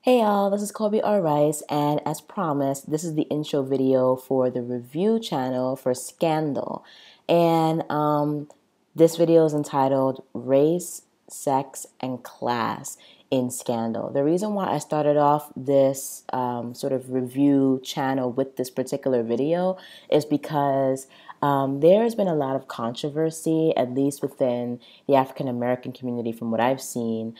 Hey y'all, this is Kobe R. Rice, and as promised, this is the intro video for the review channel for Scandal. And this video is entitled Race, Sex, and Class in Scandal. The reason why I started off this sort of review channel with this particular video is because there's been a lot of controversy, at least within the African American community, from what I've seen,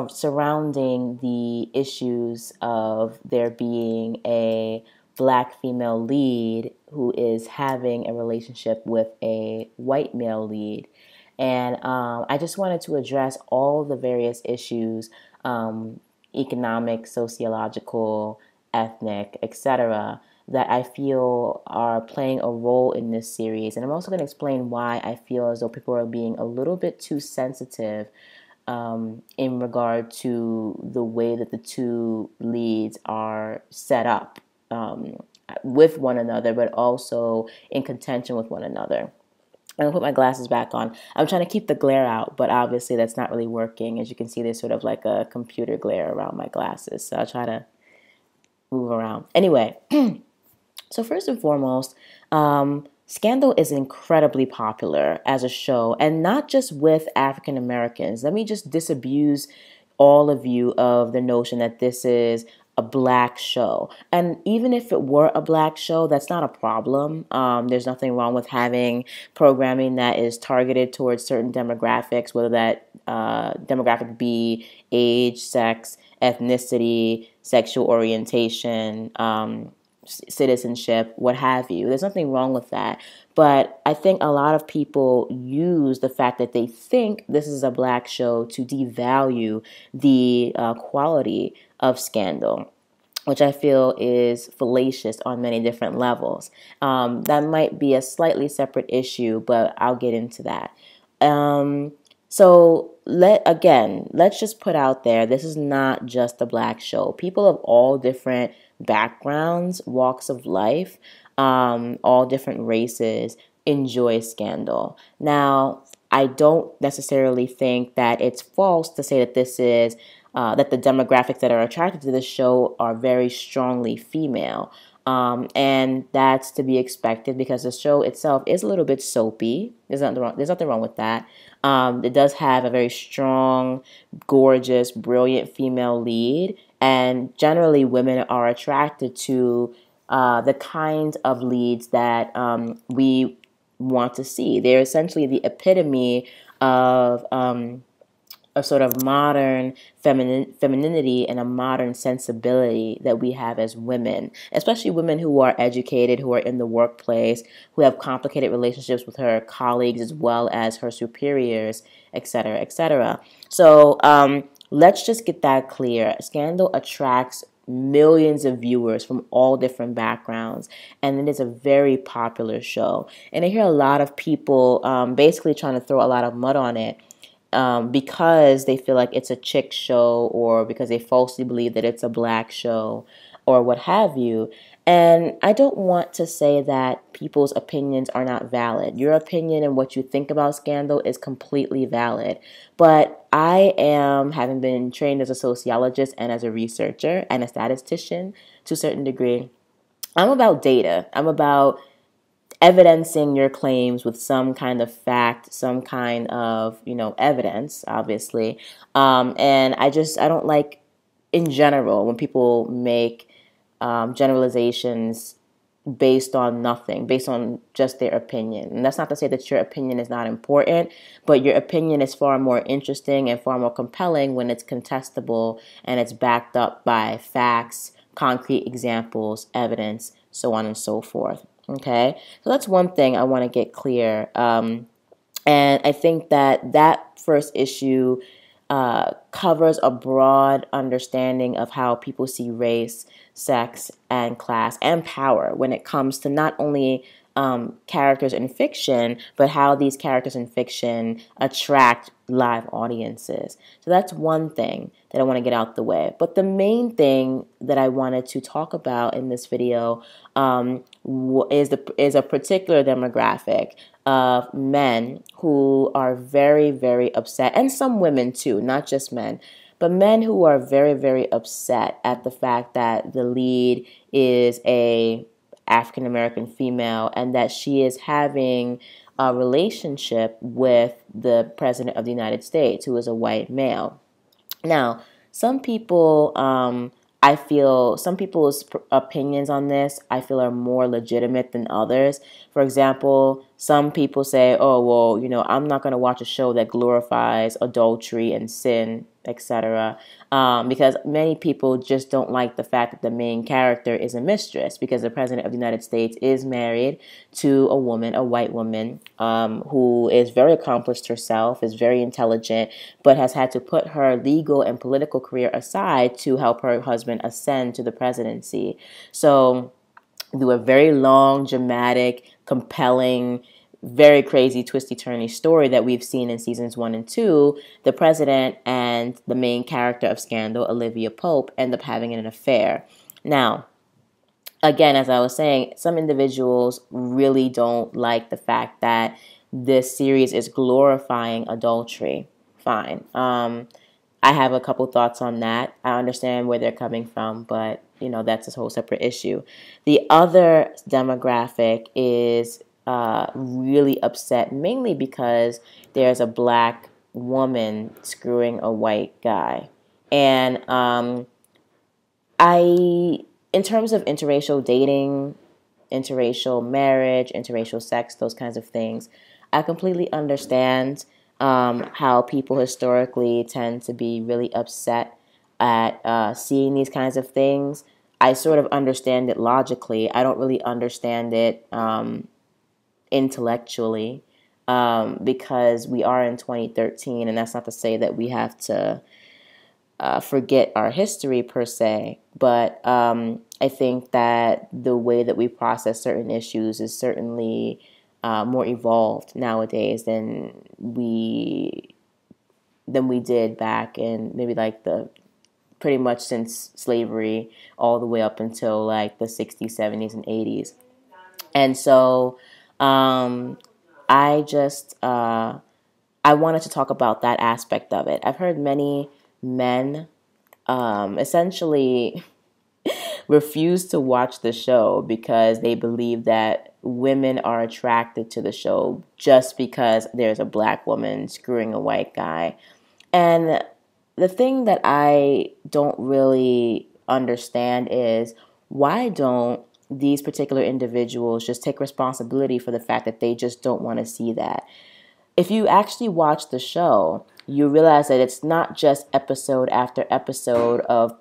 surrounding the issues of there being a black female lead who is having a relationship with a white male lead. And I just wanted to address all the various issues, economic, sociological, ethnic, etc., that I feel are playing a role in this series. And I'm also going to explain why I feel as though people are being a little bit too sensitive in regard to the way that the two leads are set up with one another, but also in contention with one another. I'm going to put my glasses back on. I'm trying to keep the glare out, but obviously that's not really working. As you can see, there's sort of like a computer glare around my glasses. So I'll try to move around. Anyway, so first and foremost, Scandal is incredibly popular as a show, and not just with African Americans. Let me just disabuse all of you of the notion that this is a black show. And even if it were a black show, that's not a problem. There's nothing wrong with having programming that is targeted towards certain demographics, whether that demographic be age, sex, ethnicity, sexual orientation, citizenship, what have you. There's nothing wrong with that. But I think a lot of people use the fact that they think this is a black show to devalue the quality of Scandal, which I feel is fallacious on many different levels. That might be a slightly separate issue, but I'll get into that. So let's just put out there, this is not just a black show. People of all different backgrounds, walks of life, all different races enjoy Scandal. Now, I don't necessarily think that it's false to say that this is that the demographics that are attracted to this show are very strongly female. And that's to be expected because the show itself is a little bit soapy. There's nothing wrong with that. It does have a very strong, gorgeous, brilliant female lead. And generally, women are attracted to the kinds of leads that we want to see. They're essentially the epitome of a sort of modern femininity and a modern sensibility that we have as women, especially women who are educated, who are in the workplace, who have complicated relationships with her colleagues as well as her superiors, etc., etc. So let's just get that clear. Scandal attracts millions of viewers from all different backgrounds, and it is a very popular show. And I hear a lot of people basically trying to throw a lot of mud on it because they feel like it's a chick show or because they falsely believe that it's a black show or what have you. And I don't want to say that people's opinions are not valid. Your opinion and what you think about Scandal is completely valid. But I am, having been trained as a sociologist and as a researcher and a statistician to a certain degree, I'm about data. I'm about evidencing your claims with some kind of fact, some kind of, evidence, obviously. And I don't like, in general, when people make generalizations based on nothing, based on just their opinion. And that's not to say that your opinion is not important, but your opinion is far more interesting and far more compelling when it's contestable and it's backed up by facts, concrete examples, evidence, so on and so forth. Okay, so that's one thing I want to get clear. And I think that first issue covers a broad understanding of how people see race, sex, and class and power when it comes to not only characters in fiction, but how these characters in fiction attract live audiences. So that's one thing that I want to get out the way. But the main thing that I wanted to talk about in this video is a particular demographic of men who are very, very upset, and some women too, not just men, but men who are very, very upset at the fact that the lead is a African American female and that she is having a relationship with the president of the United States, who is a white male. Now, some people, I feel, some people's opinions on this, I feel, are more legitimate than others. For example, some people say, oh, well, I'm not going to watch a show that glorifies adultery and sin, etc. Because many people just don't like the fact that the main character is a mistress, because the president of the United States is married to a woman, a white woman, who is very accomplished herself, is very intelligent, but has had to put her legal and political career aside to help her husband ascend to the presidency. So, through a very long, dramatic, compelling, very crazy, twisty-turny story that we've seen in seasons 1 and 2, the president and the main character of Scandal, Olivia Pope, end up having an affair. Now, again, as I was saying, some individuals really don't like the fact that this series is glorifying adultery. Fine. I have a couple thoughts on that. I understand where they're coming from, but that's a whole separate issue. The other demographic is really upset, mainly because there's a black woman screwing a white guy. And in terms of interracial dating, interracial marriage, interracial sex, those kinds of things, I completely understand how people historically tend to be really upset at seeing these kinds of things. I sort of understand it logically. I don't really understand it intellectually, because we are in 2013, and that's not to say that we have to forget our history per se, but I think that the way that we process certain issues is certainly more evolved nowadays than we did back in maybe like the pretty much since slavery all the way up until like the 60s, 70s, and 80s. And so I just I wanted to talk about that aspect of it. I've heard many men essentially refuse to watch the show because they believe that women are attracted to the show just because there's a black woman screwing a white guy. And the thing that I don't really understand is, why don't these particular individuals just take responsibility for the fact that they just don't want to see that? If you actually watch the show, you realize that it's not just episode after episode of,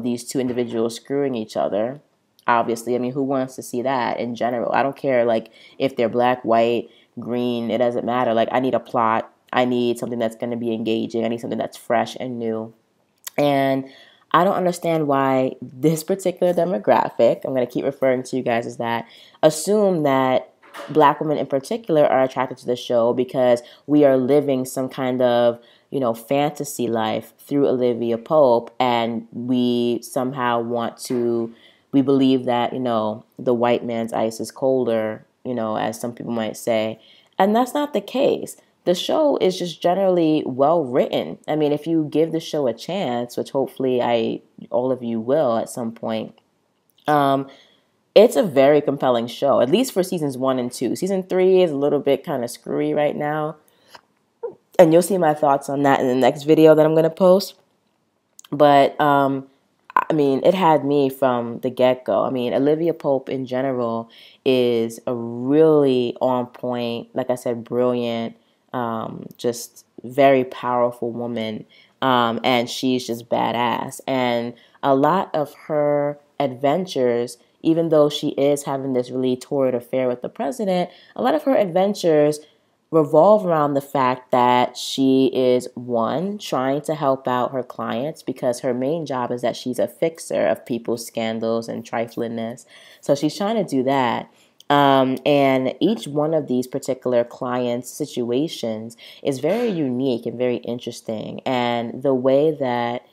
these two individuals screwing each other. Obviously, I mean, who wants to see that in general? I don't care, like, if they're black, white, green, it doesn't matter. Like, I need a plot. I need something that's going to be engaging. I need something that's fresh and new. And I don't understand why this particular demographic, I'm going to keep referring to you guys as that, assume that black women in particular are attracted to the show because we are living some kind of, fantasy life through Olivia Pope, and we somehow we believe that, the white man's ice is colder, as some people might say. And that's not the case. The show is just generally well written. I mean, if you give the show a chance, which hopefully all of you will at some point, it's a very compelling show, at least for seasons 1 and 2. Season 3 is a little bit kind of screwy right now, and you'll see my thoughts on that in the next video that I'm going to post. But, I mean, it had me from the get-go. I mean, Olivia Pope in general is a really on point, like I said, brilliant, just very powerful woman, and she's just badass. And a lot of her adventures, even though she is having this really torrid affair with the president, a lot of her adventures revolve around the fact that she is, one, trying to help out her clients, because her main job is that she's a fixer of people's scandals and triflingness. So she's trying to do that. And each one of these particular clients' situations is very unique and very interesting. And the way that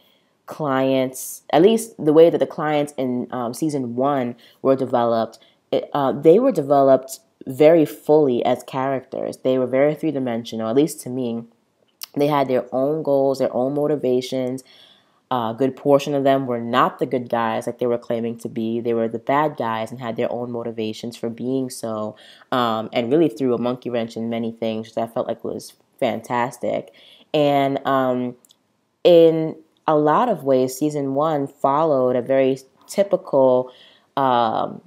clients, at least the way that the clients in season 1 were developed, they were developed very fully as characters. They were very three-dimensional, at least to me. They had their own goals, their own motivations. A good portion of them were not the good guys like they were claiming to be. They were the bad guys and had their own motivations for being so, and really threw a monkey wrench in many things, which I felt like was fantastic. And in a lot of ways, season one followed a very typical um,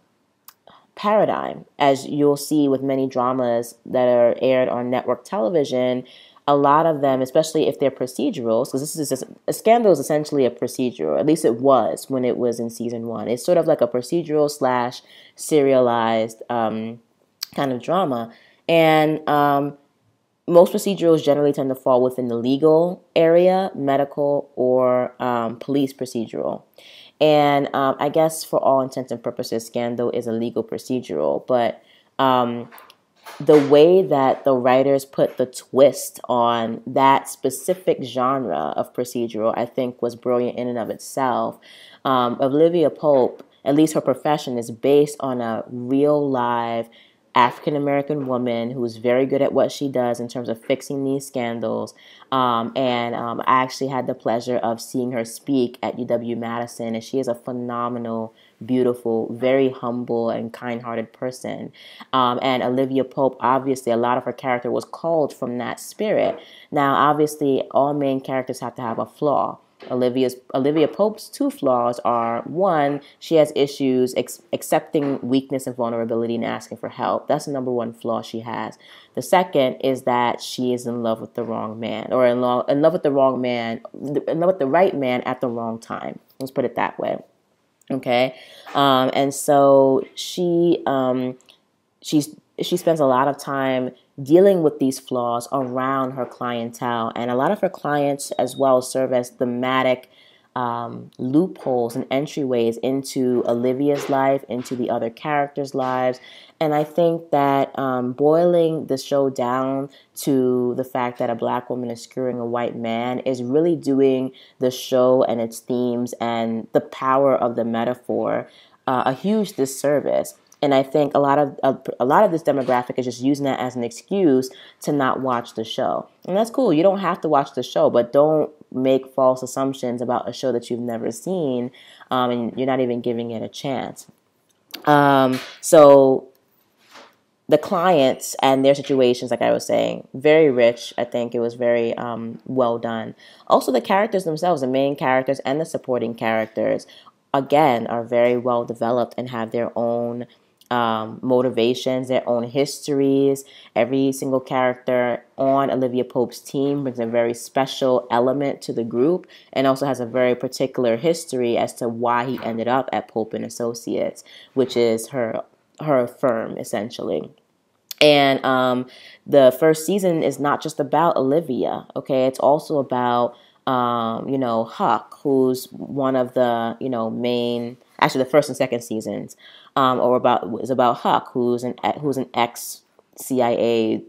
paradigm, as you'll see with many dramas that are aired on network television. A lot of them, especially if they're procedurals, because this is a Scandal is essentially a procedural. At least it was when it was in season one. It's sort of like a procedural slash serialized kind of drama, and most procedurals generally tend to fall within the legal area, medical, or police procedural. And I guess for all intents and purposes, Scandal is a legal procedural. But the way that the writers put the twist on that specific genre of procedural, I think, was brilliant in and of itself. Olivia Pope, at least her profession, is based on a real live African-American woman who's very good at what she does in terms of fixing these scandals. I actually had the pleasure of seeing her speak at UW-Madison, and she is a phenomenal, beautiful, very humble and kind-hearted person. And Olivia Pope, obviously, a lot of her character was culled from that spirit. Now, obviously, all main characters have to have a flaw. Olivia Pope's two flaws are: one, she has issues accepting weakness and vulnerability and asking for help. That's the number one flaw she has. The second is that she is in love with the wrong man, or in love with the wrong man, in love with the right man at the wrong time. Let's put it that way. Okay, and so she spends a lot of time dealing with these flaws around her clientele, and a lot of her clients as well serve as thematic loopholes and entryways into Olivia's life, into the other characters' lives. And I think that boiling the show down to the fact that a black woman is screwing a white man is really doing the show and its themes and the power of the metaphor a huge disservice. And I think a lot of this demographic is just using that as an excuse to not watch the show. And that's cool. You don't have to watch the show, but don't make false assumptions about a show that you've never seen, and you're not even giving it a chance. So the clients and their situations, like I was saying, very rich. I think it was very well done. Also, the characters themselves, the main characters and the supporting characters, again, are very well developed and have their own motivations, their own histories. Every single character on Olivia Pope's team brings a very special element to the group, and also has a very particular history as to why he ended up at Pope and Associates, which is her firm, essentially. And the first season is not just about Olivia, okay? It's also about Huck, who's one of the main. Actually, the first and second seasons, is about Huck, who's an ex CIA,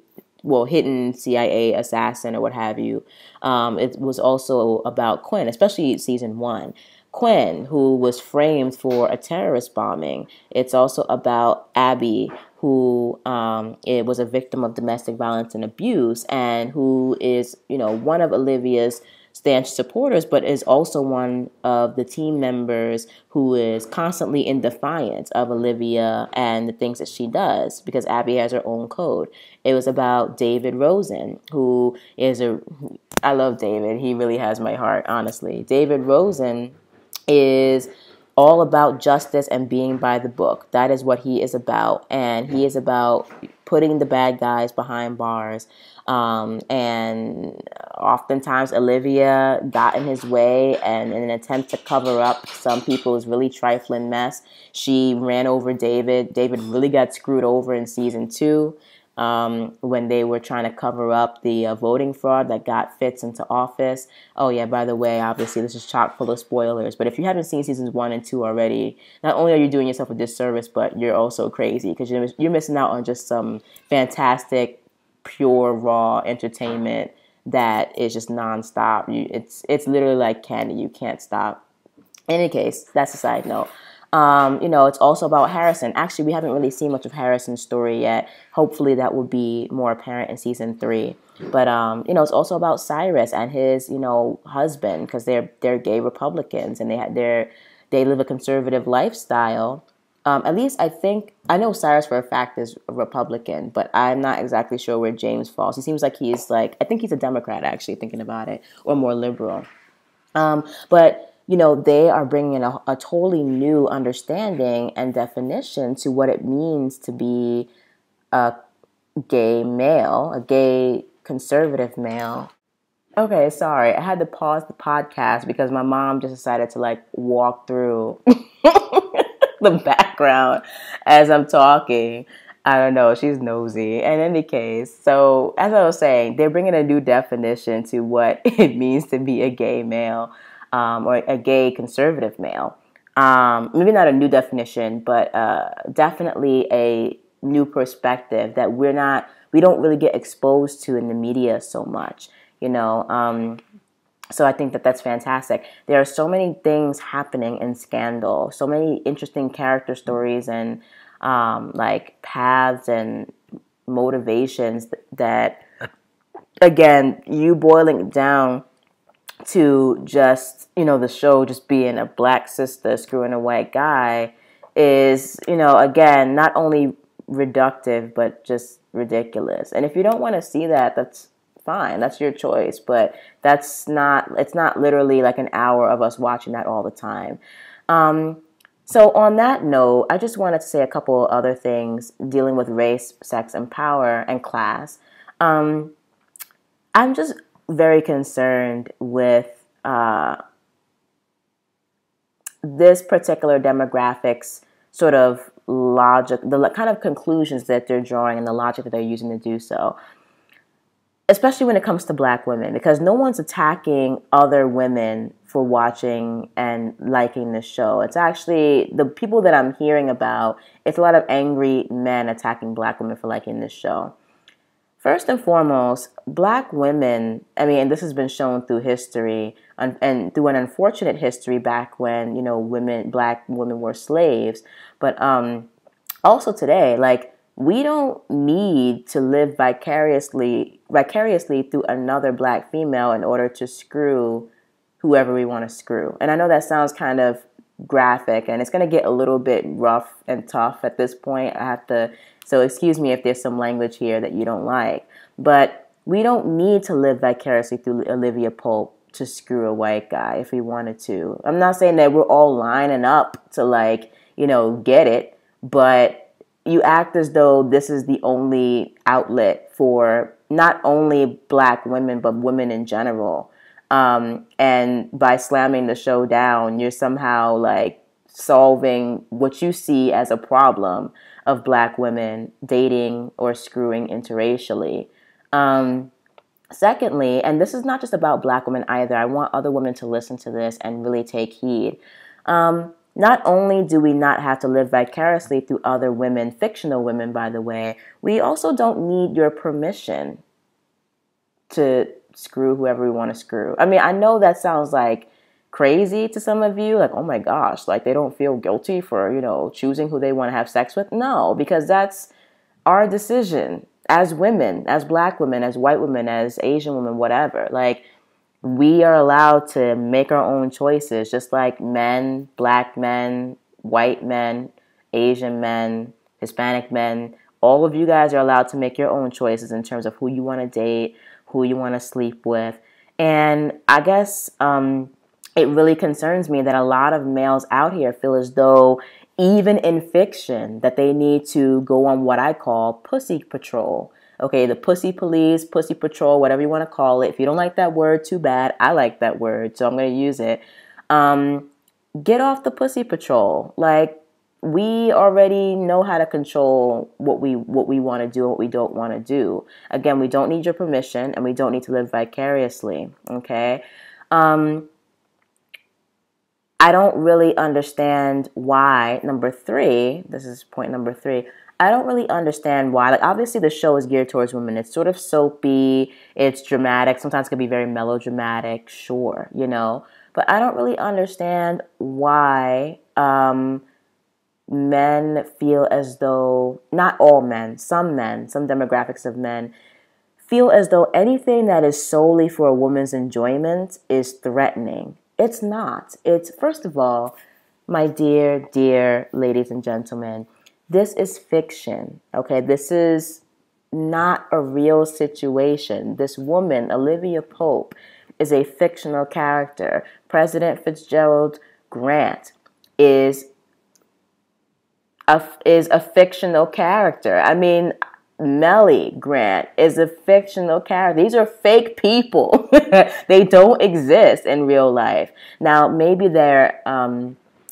hidden CIA assassin or what have you. It was also about Quinn, especially season one. Quinn, who was framed for a terrorist bombing. It's also about Abby, who it was a victim of domestic violence and abuse, and who is one of Olivia's stanch supporters, but is also one of the team members who is constantly in defiance of Olivia and the things that she does, because Abby has her own code. It was about David Rosen, who is I love David. He really has my heart, honestly. David Rosen is all about justice and being by the book. That is what he is about. And he is about putting the bad guys behind bars. And oftentimes Olivia got in his way, and in an attempt to cover up some people's really trifling mess, she ran over David. David really got screwed over in season 2. When they were trying to cover up the voting fraud that got Fitz into office. Oh yeah, by the way, obviously this is chock full of spoilers, but if you haven't seen seasons 1 and 2 already, not only are you doing yourself a disservice, but you're also crazy, because you're missing out on just some fantastic, pure, raw entertainment that is just nonstop. It's literally like candy. You can't stop. In any case, that's a side note. It's also about Harrison. Actually, we haven't really seen much of Harrison's story yet. Hopefully, that will be more apparent in season 3. But it's also about Cyrus and his, husband, because they're gay Republicans and they live a conservative lifestyle. At least I know Cyrus for a fact is a Republican, but I'm not exactly sure where James falls. He seems like I think he's a Democrat, actually, thinking about it, or more liberal. But they are bringing in a totally new understanding and definition to what it means to be a gay male, a gay conservative male. Okay, sorry. I had to pause the podcast because my mom just decided to walk through the background as I'm talking. I don't know. She's nosy. In any case, so as I was saying, they're bringing a new definition to what it means to be a gay male, or a gay conservative male. Maybe not a new definition, but definitely a new perspective that we don't really get exposed to in the media so much. So I think that that's fantastic. There are so many things happening in Scandal, so many interesting character stories and paths and motivations that, again, you boiling it down to just, the show just being a black sister screwing a white guy is, again, not only reductive, but just ridiculous. And if you don't want to see that, that's fine. That's your choice. But it's not literally like an hour of us watching that all the time. So on that note, I just wanted to say a couple other things dealing with race, sex, and power and class. I'm just very concerned with this particular demographics sort of logic, the kind of conclusions that they're drawing and the logic that they're using to do so, especially when it comes to black women, because no one's attacking other women for watching and liking the show. It's actually the people that I'm hearing about, it's a lot of angry men attacking black women for liking this show. First and foremost, black women, and this has been shown through history and through an unfortunate history back when, black women were slaves. But also today, we don't need to live vicariously through another black female in order to screw whoever we want to screw. And I know that sounds kind of graphic and it's going to get a little bit rough and tough at this point. So excuse me if there's some language here that you don't like, but we don't need to live vicariously through Olivia Pope to screw a white guy if we wanted to. I'm not saying that we're all lining up to get it, but you act as though this is the only outlet for not only black women, but women in general. And by slamming the show down, you're somehow solving what you see as a problem of black women dating or screwing interracially. Secondly, and this is not just about black women either, I want other women to listen to this and really take heed. Not only do we not have to live vicariously through other women, fictional women, by the way, we also don't need your permission to screw whoever we want to screw. I know that sounds crazy to some of you, oh my gosh, they don't feel guilty for, choosing who they want to have sex with. No, because that's our decision as women, as black women, as white women, as Asian women, whatever. We are allowed to make our own choices, just like men, black men, white men, Asian men, Hispanic men. All of you guys are allowed to make your own choices in terms of who you want to date, who you want to sleep with. And I guess it really concerns me that a lot of males out here feel as though, even in fiction, that they need to go on what I call pussy patrol. Okay, the pussy police, pussy patrol, whatever you want to call it. If you don't like that word, too bad. I like that word, so I'm going to use it. Get off the pussy patrol. We already know how to control what we want to do and what we don't want to do. Again, we don't need your permission and we don't need to live vicariously, okay? I don't really understand why, number 3, this is point number 3, I don't really understand why. Obviously the show is geared towards women. It's sort of soapy. It's dramatic. Sometimes it can be very melodramatic, sure, But I don't really understand why men feel as though, not all men, some demographics of men feel as though anything that is solely for a woman's enjoyment is threatening. It's not. It's, first of all, my dear ladies and gentlemen, this is fiction, okay? This is not a real situation. This woman, Olivia Pope, is a fictional character. President Fitzgerald Grant is a fictional character. I mean, Melly Grant is a fictional character. These are fake people. They don't exist in real life. Now, maybe they're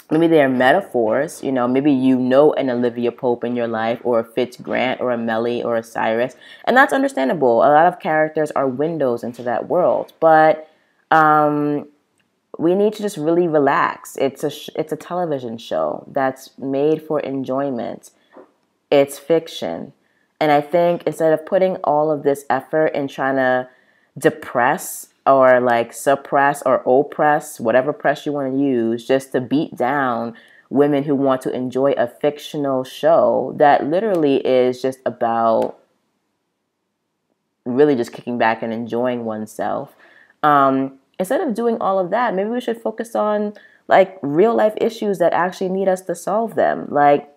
metaphors. You know, maybe you know an Olivia Pope in your life, or a Fitz Grant, or a Melly, or a Cyrus, and that's understandable. A lot of characters are windows into that world, but we need to just really relax. It's a television show that's made for enjoyment. It's fiction. And I think instead of putting all of this effort in trying to depress or like suppress or oppress, whatever press you want to use, just to beat down women who want to enjoy a fictional show that literally is just about really just kicking back and enjoying oneself. Instead of doing all of that, maybe we should focus on like real life issues that actually need us to solve them. Like,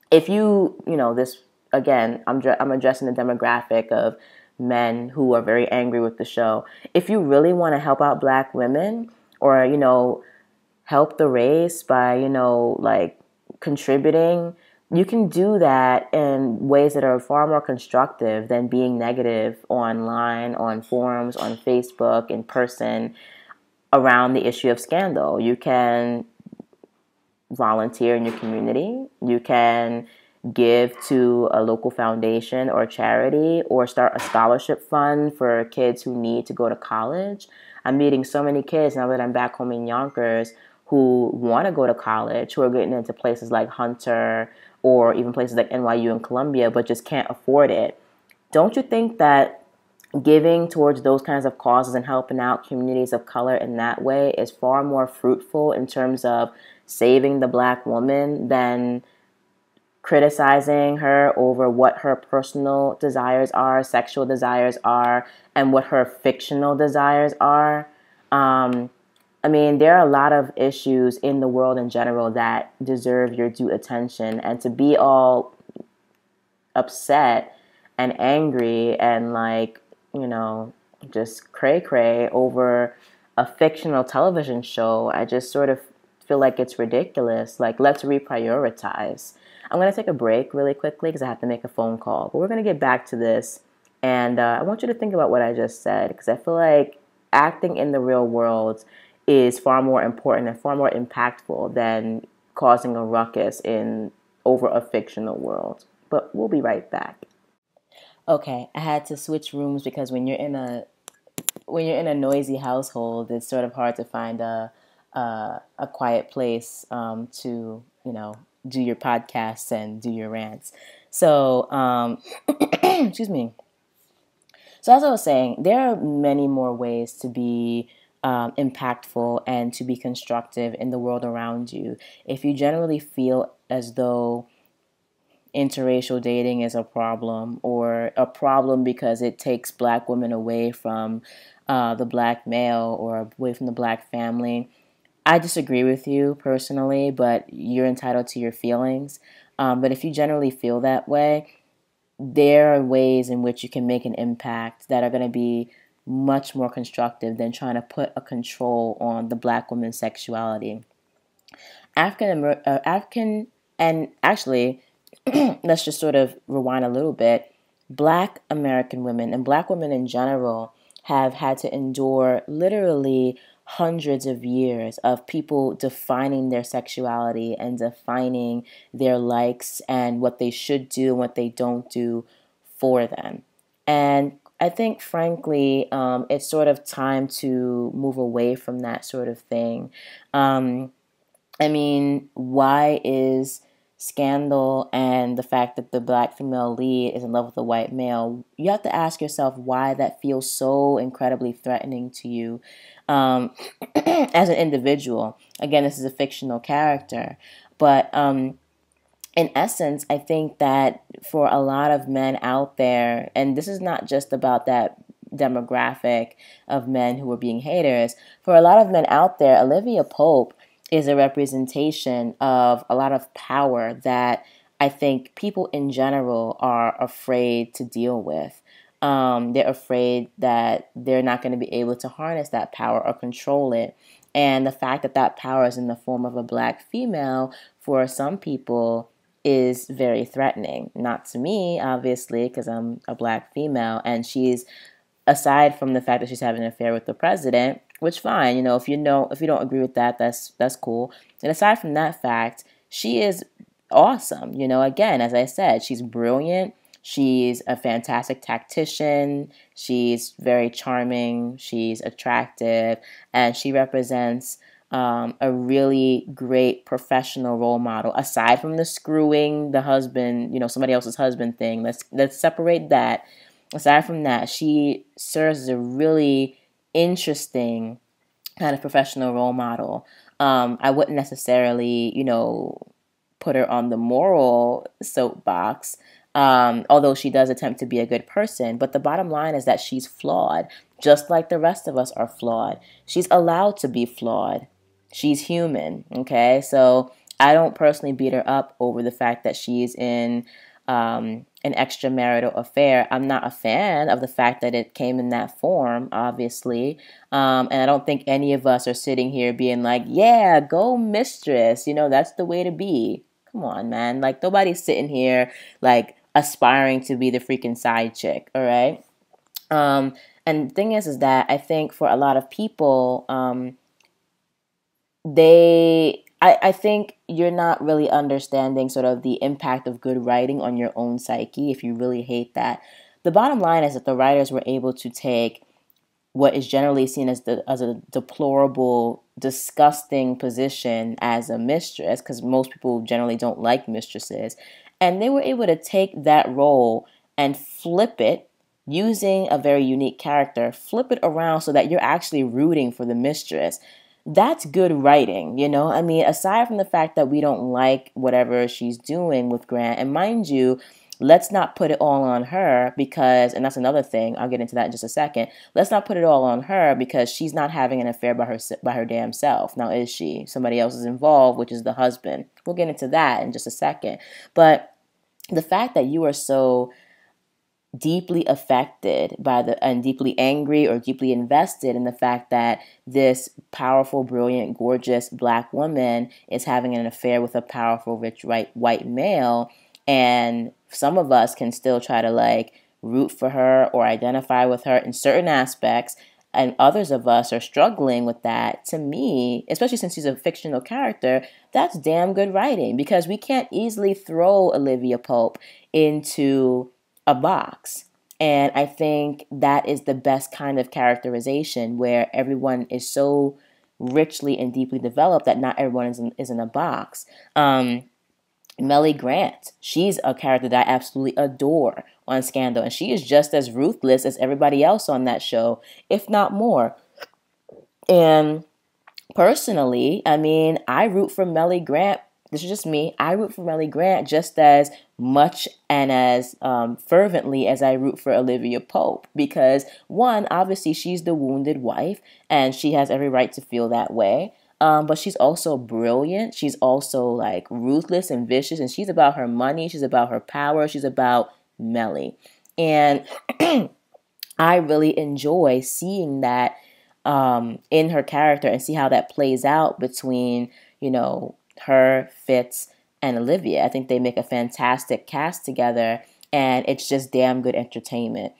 if this, again, I'm addressing the demographic of men who are very angry with the show. If you really want to help out Black women, or, help the race by, like contributing, you can do that in ways that are far more constructive than being negative online, on forums, on Facebook, in person, around the issue of scandal. You can volunteer in your community. You can give to a local foundation or charity, or start a scholarship fund for kids who need to go to college. I'm meeting so many kids now that I'm back home in Yonkers who want to go to college, who are getting into places like Hunter or even places like NYU and Columbia, but just can't afford it. Don't you think that giving towards those kinds of causes and helping out communities of color in that way is far more fruitful in terms of saving the Black woman than criticizing her over what her personal desires are, sexual desires are, and what her fictional desires are? There are a lot of issues in the world in general that deserve your due attention, and to be all upset and angry and just cray over a fictional television show, I just sort of feel like it's ridiculous. Like, let's reprioritize. I'm going to take a break really quickly because I have to make a phone call, but we're going to get back to this. And I want you to think about what I just said, because I feel like acting in the real world is far more important and far more impactful than causing a ruckus over a fictional world. But we'll be right back. Okay, I had to switch rooms because when you're in a noisy household, it's sort of hard to find a quiet place to do your podcasts and do your rants. So excuse me. So as I was saying, there are many more ways to be impactful and to be constructive in the world around you. If you generally feel as though interracial dating is a problem, or a problem because it takes Black women away from the Black male or away from the Black family, I disagree with you personally, but you're entitled to your feelings. But if you generally feel that way, there are ways in which you can make an impact that are going to be much more constructive than trying to put a control on the Black woman's sexuality. African, and actually, let's just sort of rewind a little bit. Black American women and Black women in general have had to endure literally hundreds of years of people defining their sexuality and defining their likes and what they should do and what they don't do for them. And I think, frankly, it's sort of time to move away from that sort of thing. Why is Scandal and the fact that the Black female lead is in love with a white male? You have to ask yourself why that feels so incredibly threatening to you as an individual. Again, this is a fictional character, but in essence, I think that for a lot of men out there, and this is not just about that demographic of men who are being haters, for a lot of men out there, Olivia Pope is a representation of a lot of power that I think people in general are afraid to deal with. They're afraid that they're not going to be able to harness that power or control it. And the fact that that power is in the form of a black female for some people is very threatening. Not to me, obviously, because I'm a black female, and she's, aside from the fact that she's having an affair with the president, which fine, if you don't agree with that, that's cool. And aside from that fact, she is awesome. Again, as I said, she's brilliant. She's a fantastic tactician. She's very charming. She's attractive, and she represents a really great professional role model. Aside from the screwing the husband, somebody else's husband thing, let's separate that. Aside from that, she serves as a really interesting kind of professional role model. I wouldn't necessarily, put her on the moral soapbox, although she does attempt to be a good person. But the bottom line is that she's flawed, just like the rest of us are flawed. She's allowed to be flawed. She's human, okay? So I don't personally beat her up over the fact that she's in an extramarital affair. I'm not a fan of the fact that it came in that form, obviously. And I don't think any of us are sitting here being like, yeah, go mistress. That's the way to be. Come on, man. Like, nobody's sitting here, like, aspiring to be the freaking side chick, all right? And the thing is that I think for a lot of people, I think you're not really understanding sort of the impact of good writing on your own psyche if you really hate that. The bottom line is that the writers were able to take what is generally seen as a deplorable, disgusting position as a mistress, because most people generally don't like mistresses, and they were able to take that role and flip it using a very unique character, flip it around so that you're actually rooting for the mistress. That's good writing, I mean, aside from the fact that we don't like whatever she's doing with Grant, and mind you, let's not put it all on her because, and that's another thing, I'll get into that in just a second. Let's not put it all on her because she's not having an affair by her damn self. Now, is she? Somebody else is involved, which is the husband. We'll get into that in just a second. But the fact that you are so deeply affected by and deeply angry or deeply invested in the fact that this powerful, brilliant, gorgeous black woman is having an affair with a powerful, rich, white male, and some of us can still try to like root for her or identify with her in certain aspects, and others of us are struggling with that. To me, especially since she's a fictional character, that's damn good writing, because we can't easily throw Olivia Pope into a box. And I think that is the best kind of characterization, where everyone is so richly and deeply developed that not everyone is in a box. Melly Grant, she's a character that I absolutely adore on Scandal, and she is just as ruthless as everybody else on that show, if not more. And personally, I mean, I root for Melly Grant. This is just me. I root for Melly Grant just as much and as fervently as I root for Olivia Pope, because one, obviously she's the wounded wife and she has every right to feel that way. But she's also brilliant. She's also like ruthless and vicious, and she's about her money. She's about her power. She's about Melly. And I really enjoy seeing that in her character and see how that plays out between, her, Fitz, and Olivia. I think they make a fantastic cast together, and it's just damn good entertainment.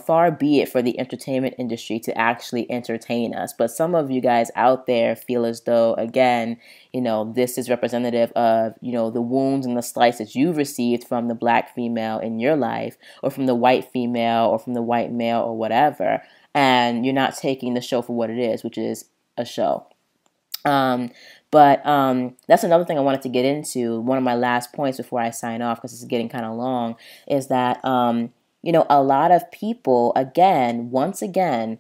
Far be it for the entertainment industry to actually entertain us. But some of you guys out there feel as though, again, this is representative of, the wounds and the slice that you've received from the black female in your life, or from the white female, or from the white male, or whatever. And you're not taking the show for what it is, which is a show. But that's another thing I wanted to get into. One of my last points before I sign off, because this is getting kind of long, is that, a lot of people, once again,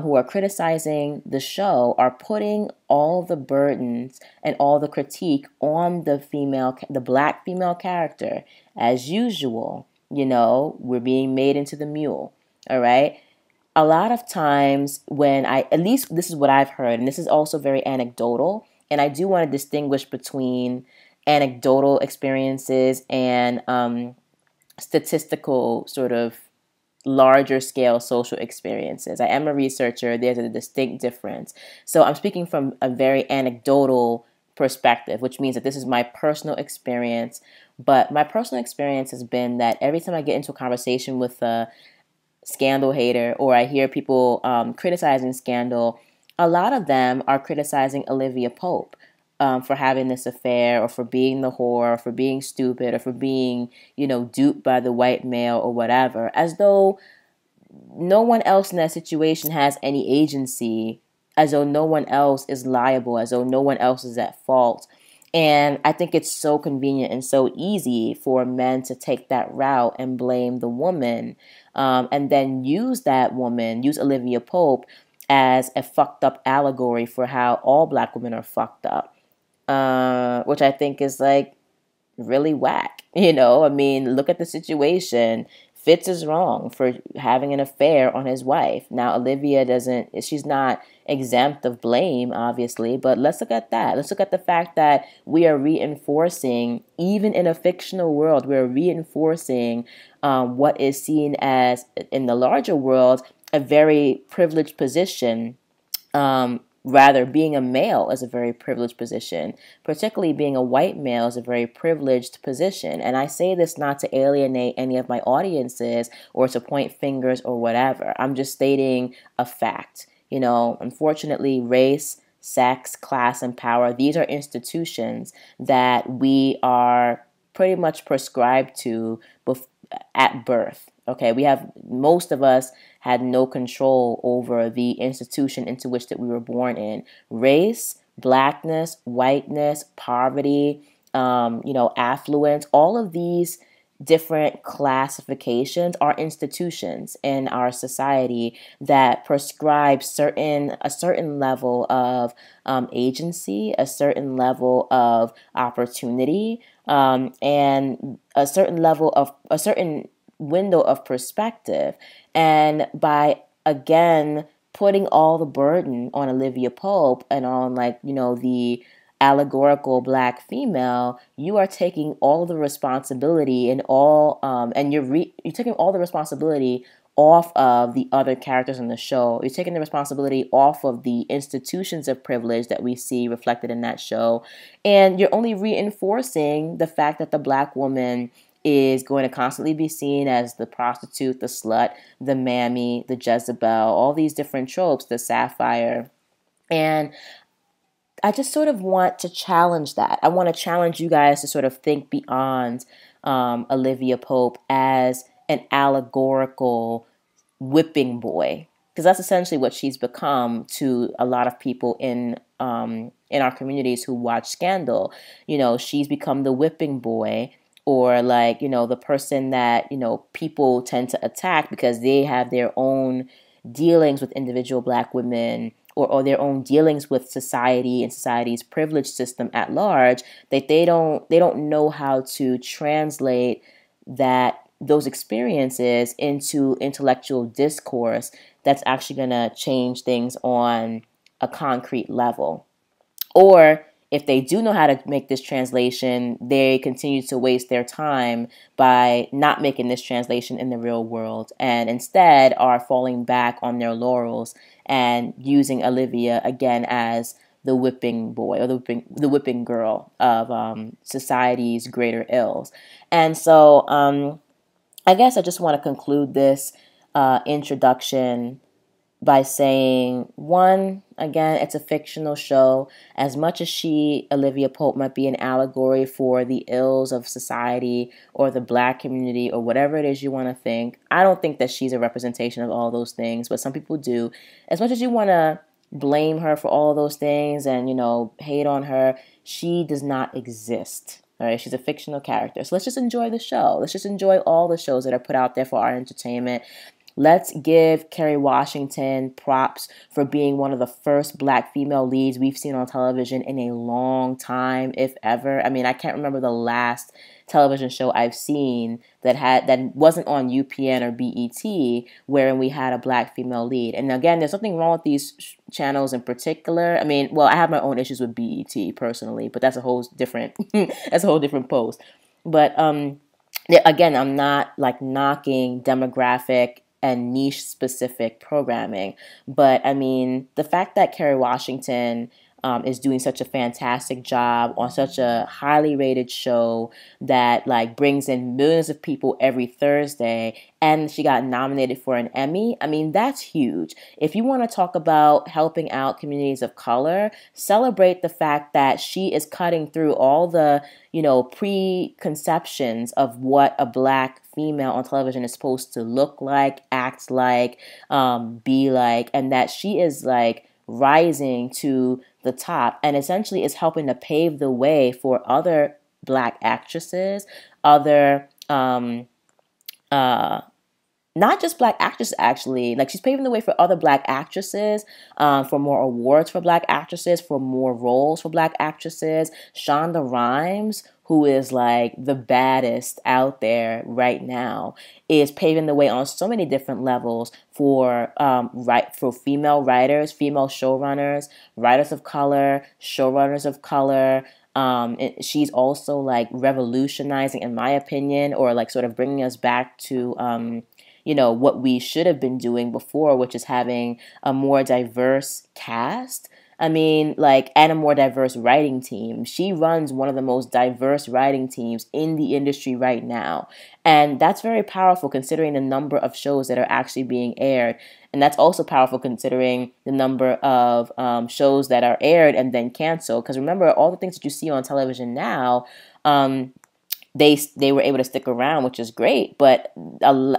who are criticizing the show are putting all the burdens and all the critique on the black female character. As usual, we're being made into the mule. All right. A lot of times at least this is what I've heard, and this is also very anecdotal, and I do want to distinguish between anecdotal experiences and statistical sort of larger scale social experiences. I am a researcher. There's a distinct difference. So I'm speaking from a very anecdotal perspective, which means that this is my personal experience. But my personal experience has been that every time I get into a conversation with a Scandal hater, or I hear people criticizing Scandal, a lot of them are criticizing Olivia Pope for having this affair, or for being the whore, or for being stupid, or for being, duped by the white male or whatever, as though no one else in that situation has any agency, as though no one else is liable, as though no one else is at fault. And I think it's so convenient and so easy for men to take that route and blame the woman, and then use Olivia Pope, as a fucked up allegory for how all black women are fucked up, which I think is like really whack. I mean, look at the situation. Fitz is wrong for having an affair on his wife. Now, Olivia she's not exempt of blame, obviously, but let's look at that. Let's look at the fact that we are reinforcing, even in a fictional world, we're reinforcing what is seen as, in the larger world, a very privileged position. Rather, being a male is a very privileged position. Particularly being a white male is a very privileged position. And I say this not to alienate any of my audiences or to point fingers or whatever. I'm just stating a fact. Unfortunately, race, sex, class, and power, these are institutions that we are pretty much prescribed to at birth. Okay, most of us had no control over the institution into which that we were born in. Race, blackness, whiteness, poverty, affluence, all of these different classifications are institutions in our society that prescribe a certain level of agency, a certain level of opportunity, and a certain window of perspective. And by, again, putting all the burden on Olivia Pope and on, the allegorical black female, you are taking all the responsibility and you're taking all the responsibility off of the other characters in the show. You're taking the responsibility off of the institutions of privilege that we see reflected in that show. And you're only reinforcing the fact that the black woman is going to constantly be seen as the prostitute, the slut, the mammy, the Jezebel, all these different tropes, the sapphire. And I just sort of want to challenge that. I want to challenge you guys to sort of think beyond Olivia Pope as an allegorical whipping boy, because that's essentially what she's become to a lot of people in our communities who watch Scandal. She's become the whipping boy, or the person that, people tend to attack because they have their own dealings with individual black women, or their own dealings with society and society's privilege system at large, that they don't know how to translate those experiences into intellectual discourse that's actually going to change things on a concrete level. Or if they do know how to make this translation, they continue to waste their time by not making this translation in the real world, and instead are falling back on their laurels and using Olivia again as the whipping boy, or the whipping girl of society's greater ills. And so I guess I just want to conclude this introduction by saying, one, again, it's a fictional show. As much as Olivia Pope, might be an allegory for the ills of society or the black community or whatever it is you want to think, I don't think that she's a representation of all those things, but some people do. As much as you want to blame her for all those things and, hate on her, she does not exist. All right, she's a fictional character. So let's just enjoy the show. Let's just enjoy all the shows that are put out there for our entertainment. Let's give Kerry Washington props for being one of the first Black female leads we've seen on television in a long time, if ever. I mean, I can't remember the last television show I've seen that wasn't on UPN or BET wherein we had a Black female lead. And again, there's something wrong with these channels in particular. I mean, well, I have my own issues with BET personally, but that's a whole different that's a whole different post. But again, I'm not like knocking demographic and niche specific programming, but I mean, the fact that Kerry Washington is doing such a fantastic job on such a highly rated show that like brings in millions of people every Thursday, and she got nominated for an Emmy. I mean, that's huge. If you want to talk about helping out communities of color, celebrate the fact that she is cutting through all the, preconceptions of what a Black female on television is supposed to look like, act like, be like, and that she is like rising to the top and essentially is helping to pave the way for other Black actresses, other not just Black actresses, actually. Like, she's paving the way for other Black actresses, for more awards for Black actresses, for more roles for Black actresses. Shonda Rhimes, who is like the baddest out there right now, is paving the way on so many different levels for for female writers, female showrunners, writers of color, showrunners of color. She's also like revolutionizing, in my opinion, or like sort of bringing us back to what we should have been doing before, which is having a more diverse cast. I mean, like, and a more diverse writing team. She runs one of the most diverse writing teams in the industry right now. And that's very powerful considering the number of shows that are actually being aired. And that's also powerful considering the number of shows that are aired and then canceled. Because remember, all the things that you see on television now, they were able to stick around, which is great, but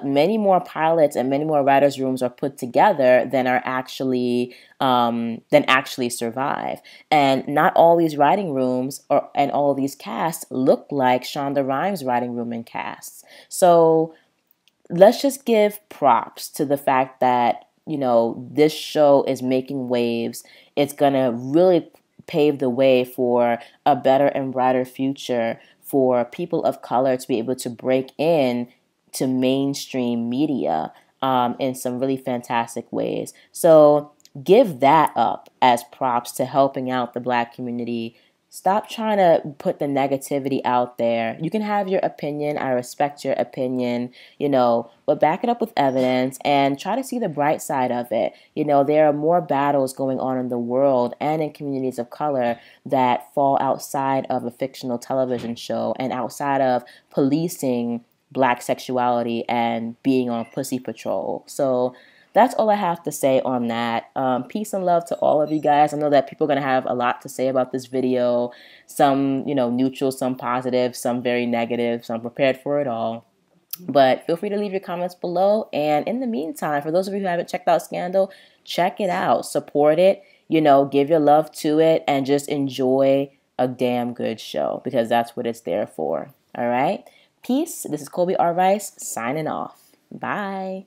many more pilots and many more writers' rooms are put together than actually survive. And not all these writing rooms and all these casts look like Shonda Rhimes' writing room and casts. So let's just give props to the fact that this show is making waves. It's gonna really pave the way for a better and brighter future for people of color to be able to break in to mainstream media in some really fantastic ways. So give that up as props to helping out the Black community. Stop trying to put the negativity out there. You can have your opinion. I respect your opinion, but back it up with evidence and try to see the bright side of it. There are more battles going on in the world and in communities of color that fall outside of a fictional television show and outside of policing Black sexuality and being on Pussy Patrol. So that's all I have to say on that. Peace and love to all of you guys. I know that people are going to have a lot to say about this video. Some, neutral, some positive, some very negative. So I'm prepared for it all. But feel free to leave your comments below. And in the meantime, for those of you who haven't checked out Scandal, check it out. Support it. Give your love to it and just enjoy a damn good show because that's what it's there for. All right? Peace. This is Colby R. Rice signing off. Bye.